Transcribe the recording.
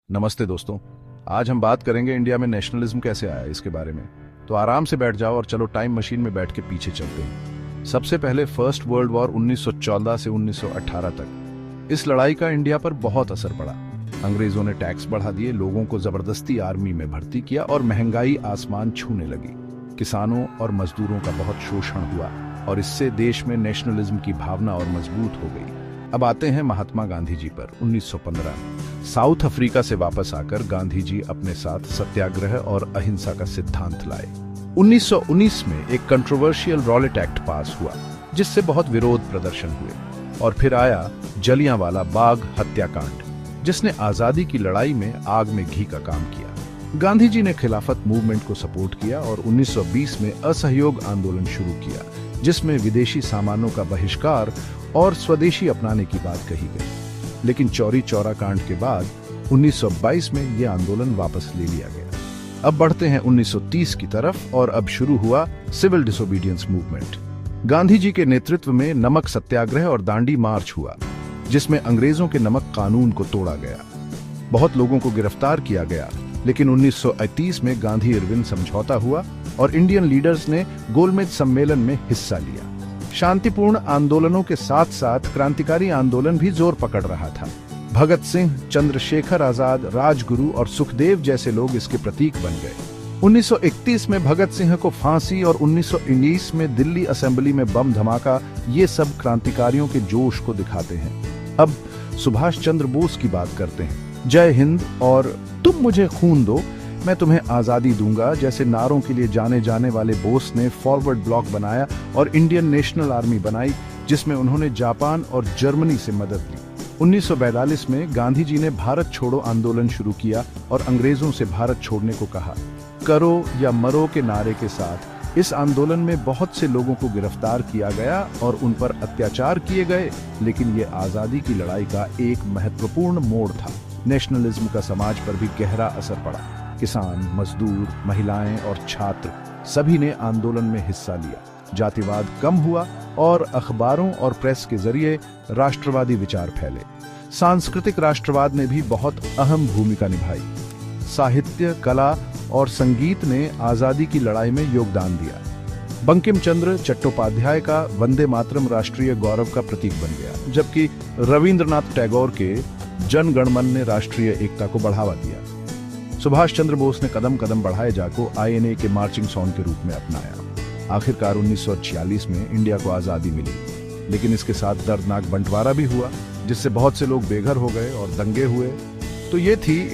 नमस्ते दोस्तों। आज हम बात करेंगे इंडिया में नेशनलिज्म कैसे आया इसके बारे में। तो आराम से बैठ जाओ और चलो टाइम मशीन में बैठ के पीछे चलते हैं। सबसे पहले फर्स्ट वर्ल्ड वॉर 1914 से 1918 तक। इस लड़ाई का इंडिया पर बहुत असर पड़ा। अंग्रेजों ने टैक्स बढ़ा दिए, लोगों को जबरदस्ती आर्मी में भर्ती किया और महंगाई आसमान छूने लगी। किसानों और मजदूरों का बहुत शोषण हुआ और इससे देश में नेशनलिज्म की भावना और मजबूत हो गई। अब आते हैं महात्मा गांधी जी पर। 1915 में साउथ अफ्रीका से वापस आकर गांधी जी अपने साथ सत्याग्रह और अहिंसा का सिद्धांत लाए। 1919 में एक कंट्रोवर्शियल रॉलेट एक्ट पास हुआ जिससे बहुत विरोध प्रदर्शन हुए। और फिर आया जलियांवाला बाग हत्याकांड, जिसने आजादी की लड़ाई में आग में घी का काम किया। गांधी जी ने खिलाफत मूवमेंट को सपोर्ट किया और 1920 में असहयोग आंदोलन शुरू किया, जिसमें विदेशी सामानों का बहिष्कार और स्वदेशी अपनाने की बात कही गई। लेकिन चौरी चौरा कांड के बाद 1922 में यह आंदोलन वापस ले लिया गया। अब बढ़ते हैं 1930 की तरफ और अब शुरू हुआ civil disobedience movement. Gandhi ji के नेतृत्व में नमक सत्याग्रह और दांडी मार्च हुआ, जिसमें अंग्रेजों के नमक कानून को तोड़ा गया। बहुत लोगों को गिरफ्तार किया गया, लेकिन 1931 में गांधी इरविन समझौता हुआ और इंडियन लीडर्स ने गोलमेज सम्मेलन में हिस्सा लिया। शांतिपूर्ण आंदोलनों के साथ साथ क्रांतिकारी आंदोलन भी जोर पकड़ रहा था। भगत सिंह, चंद्रशेखर आजाद, राजगुरु और सुखदेव जैसे लोग इसके प्रतीक बन गए। 1931 में भगत सिंह को फांसी और 1919 में दिल्ली असेंबली में बम धमाका, ये सब क्रांतिकारियों के जोश को दिखाते हैं। अब सुभाष चंद्र बोस की बात करते हैं। जय हिंद और तुम मुझे खून दो, मैं तुम्हें आजादी दूंगा जैसे नारों के लिए जाने जाने वाले बोस ने फॉरवर्ड ब्लॉक बनाया और इंडियन नेशनल आर्मी बनाई, जिसमें उन्होंने जापान और जर्मनी से मदद ली। 1942 में गांधी जी ने भारत छोड़ो आंदोलन शुरू किया और अंग्रेजों से भारत छोड़ने को कहा। करो या मरो के नारे के साथ इस आंदोलन में बहुत से लोगों को गिरफ्तार किया गया और उन पर अत्याचार किए गए, लेकिन ये आजादी की लड़ाई का एक महत्वपूर्ण मोड़ था। नेशनलिज्म का समाज पर भी गहरा असर पड़ा। किसान, मजदूर, महिलाएं और छात्र सभी ने आंदोलन में हिस्सा लिया। जातिवाद कम हुआ और अखबारों और प्रेस के जरिए राष्ट्रवादी विचार फैले। सांस्कृतिक राष्ट्रवाद ने भी बहुत अहम भूमिका निभाई। साहित्य, कला और संगीत ने आजादी की लड़ाई में योगदान दिया। बंकिम चंद्र चट्टोपाध्याय का वंदे मातरम राष्ट्रीय गौरव का प्रतीक बन गया, जबकि रविंद्रनाथ टैगोर के जन गण मन ने राष्ट्रीय एकता को बढ़ावा दिया। सुभाष चंद्र बोस ने कदम कदम बढ़ाए जाको INA के मार्चिंग सॉन्ग के रूप में अपनाया। आखिरकार 1946 में इंडिया को आजादी मिली, लेकिन इसके साथ दर्दनाक बंटवारा भी हुआ, जिससे बहुत से लोग बेघर हो गए और दंगे हुए। तो ये थी